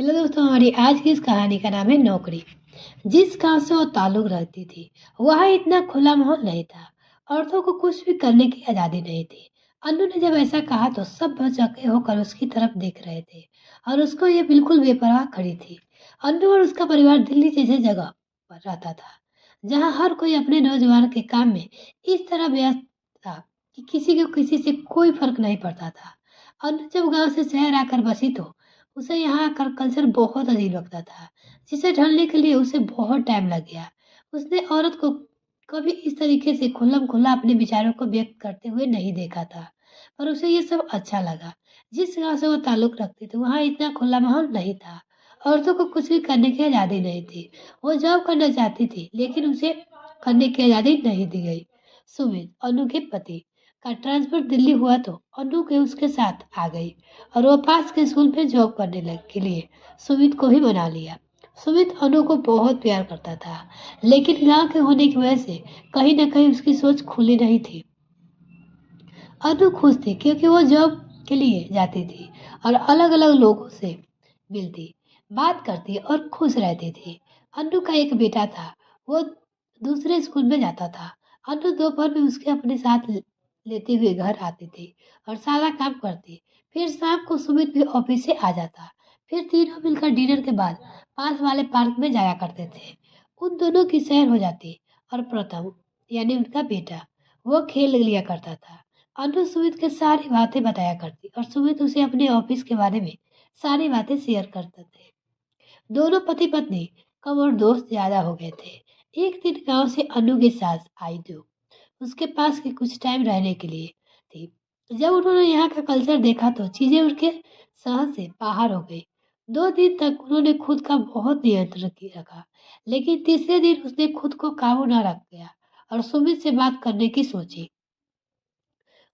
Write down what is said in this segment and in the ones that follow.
Hello दोस्तों, हमारी आज की इस कहानी का नाम है नौकरी। जिस गांव से वो ताल्लुक रखती थी, वहाँ इतना खुला माहौल नहीं था। औरतों को कुछ भी करने की आजादी नहीं थी। अन्नू ने जब ऐसा कहा तो सब भौचक्के होकर उसकी तरफ देख रहे थे और उसको ये बिल्कुल बेपरवाह खड़ी थी। अन्नू और उसका परिवार दिल्ली जैसे जगह पर रहता था, जहाँ हर कोई अपने नौजवान के काम में इस तरह व्यस्त था कि किसी को किसी से कोई फर्क नहीं पड़ता था। अन्नू जब गांव से शहर आकर बसी तो उसे यहाँ का कल्चर बहुत अजीब लगता था, जिसे ढलने के लिए उसे बहुत टाइम लग गया। उसने औरत को कभी इस तरीके से खुल्लम-खुल्ला अपने विचारों को व्यक्त करते हुए नहीं देखा था, पर उसे ये सब अच्छा लगा। जिस गाँव से वो ताल्लुक रखती थी, वहाँ इतना खुला माहौल नहीं था। औरतों को कुछ भी करने की आज़ादी नहीं थी। वो जॉब करना चाहती थी, लेकिन उसे करने की आज़ादी नहीं दी गई। सुमित, अनु के पति, का ट्रांसफर दिल्ली हुआ तो अनु के उसके साथ आ गई और वो पास के स्कूल में जॉब करने लग के लिए सुमित को ही बना लिया। सुमित अनु को बहुत प्यार करता था, लेकिन गांव के होने की वजह से कहीं न कहीं उसकी सोच खुली नहीं थी। अनु खुश थी क्योंकि वो जॉब के लिए जाती थी और अलग-अलग लोगों से मिलती, बात करती और खुश रहती थी। अनु का एक बेटा था, वो दूसरे स्कूल में जाता था। अनु दोपहर में उसके अपने साथ लेते हुए घर आती थी और सारा काम करती। फिर शाम को सुमित भी ऑफिस से आ जाता। फिर तीनों मिलकर डिनर के बाद पास वाले पार्क में जाया करते थे। उन दोनों की सैर हो जाती और प्रथम, यानी उनका बेटा, वो खेल लिया करता था। अनु सुमित के सारी बातें बताया करती और सुमित उसे अपने ऑफिस के बारे में सारी बातें शेयर करते थे। दोनों पति पत्नी कम और दोस्त ज्यादा हो गए थे। एक दिन गांव से अनु की सास आई जो उसके पास के कुछ टाइम रहने के लिए थी। जब उन्होंने यहाँ का कल्चर देखा तो चीजें उनके सहन से बाहर हो गई। 2 दिन तक उन्होंने खुद का बहुत नियंत्रण रखा, लेकिन तीसरे दिन उसने खुद को काबू न रख गया और सुमित से बात करने की सोची।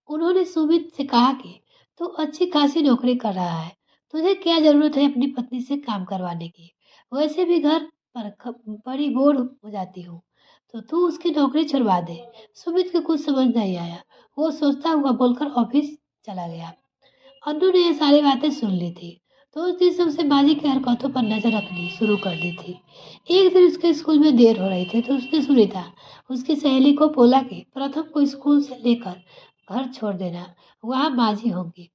उन्होंने सुमित से कहा कि तू अच्छी खासी नौकरी कर रहा है, तुझे क्या जरूरत है अपनी पत्नी से काम करवाने की? वैसे भी घर पर बड़ी बोर हो जाती हूँ, तो तू उसकी नौकरी छुड़वा दे। सुमित को कुछ समझ नहीं आया। वो सोचता हुआ बोलकर ऑफिस चला गया। अन्नू ने ये सारी बातें सुन ली थी, तो उस दिन से उसे माजी की हरकतों पर नजर रखनी शुरू कर दी थी। एक दिन उसके स्कूल में देर हो रही थी तो उसने सुनीता, उसकी सहेली को बोला कि प्रथम को स्कूल से लेकर घर छोड़ देना, वहाँ माजी होंगी।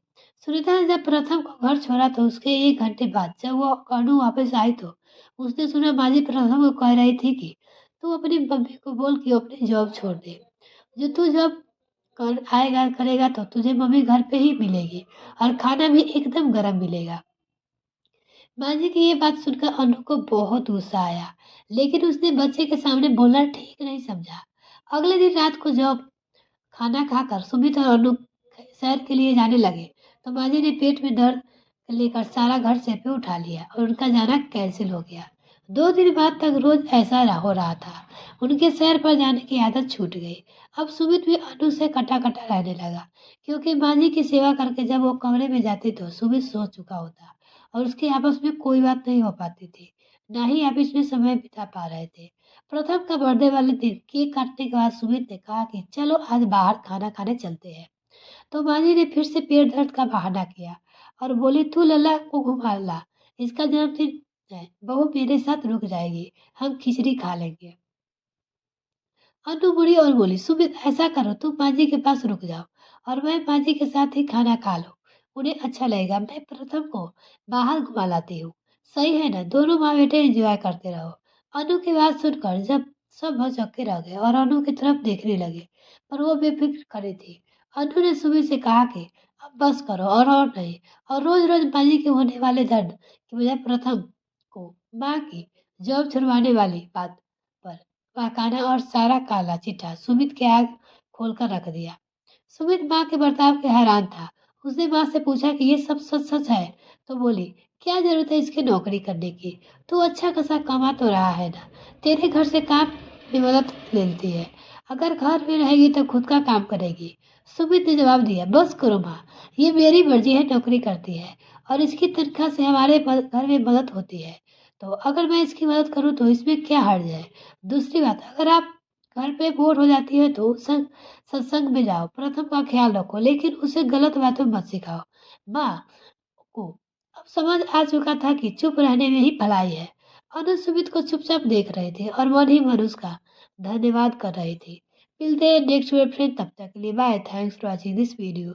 सुनीता ने जब प्रथम को घर छोड़ा तो उसके 1 घंटे बाद जब वो अनु वापस आई तो उसने सुना माजी प्रथम को कह रही थी कि तू अपनी मम्मी को बोल कि वो अपनी जॉब छोड़ दे। जो तू जब कर आएगा करेगा तो तुझे मम्मी घर पे ही मिलेगी और खाना भी एकदम गरम मिलेगा। माँ जी की ये बात सुनकर अनु को बहुत गुस्सा आया, लेकिन उसने बच्चे के सामने बोलना ठीक नहीं समझा। अगले दिन रात को जब खाना खाकर सुमित और अनु सैर के लिए जाने लगे, तो माँ जी ने पेट में दर्द लेकर सारा घर से पे उठा लिया और उनका जाना कैंसिल हो गया। 2 दिन बाद तक रोज ऐसा हो रहा था। उनके सैर पर जाने की आदत छूट गई। अब सुमित भी अनु से कटा-कटा रहने लगा, क्योंकि माँ जी की सेवा करके जब वो कमरे में जाती तो सुमित सो चुका होता और उसके आपस में कोई बात नहीं हो पाती थी, ना ही आपस में समय बिता पा रहे थे। प्रथम का बर्थडे वाले दिन केक काटने के बाद सुमित ने कहा कि चलो आज बाहर खाना खाने चलते हैं। तो माँ जी ने फिर से पेट दर्द का बहाना किया और बोली तू लल्ला को घुमा ला, इसका जन्मदिन है, बहू मेरे साथ रुक जाएगी, हम खिचड़ी खा लेंगे। अनु मुड़ी और बोली सुमित ऐसा करो तुम माँ जी के पास रुक जाओ और मैं माँ जी के साथ ही खाना खा लो, उन्हें अच्छा लगेगा। मैं प्रथम को बाहर घुमा लाती हूँ, सही है ना? दोनों माँ बेटे एंजॉय करते रहो। अनु की बात सुनकर जब सब भौचक्के रह गए और अनु की तरफ देखने लगे, पर वो बेफिक्र खड़ी थी। अनु ने सुमित से कहा कि अब बस करो और नहीं, और रोज रोज माँ जी के होने वाले दर्द की बजाय प्रथम को माँ की जॉब छुड़वाने वाली बात पर पकाना और सारा काला चिट्ठा सुमित के आग खोलकर रख दिया। सुमित माँ के बर्ताव के हैरान था। उसने माँ से पूछा कि ये सब सच सच है? तो बोली क्या जरूरत है इसकी नौकरी करने की? तू अच्छा खासा कमा तो रहा है ना, तेरे घर से काम में मदद लेती है, अगर घर में रहेगी तो खुद का काम करेगी। सुमित ने जवाब दिया बस करो माँ, ये मेरी मर्जी है, नौकरी करती है और इसकी तनख्वाह से हमारे घर में मदद होती है, तो अगर मैं इसकी मदद करूँ तो इसमें क्या हर्ज है? दूसरी बात, अगर आप घर पे बोर हो जाती है तो सत्संग में जाओ, प्रथम का ख्याल रखो, लेकिन उसे गलत बातों मत सिखाओ। माँ को अब समझ आ चुका था कि चुप रहने में ही भलाई है। अनु सुमित को चुपचाप देख रहे थे और मन ही मन उसका धन्यवाद कर रहे थे। मिलते हैं नेक्स्ट वेब फ्रेंड, तब तक के लिए bye. Thanks for watching this video.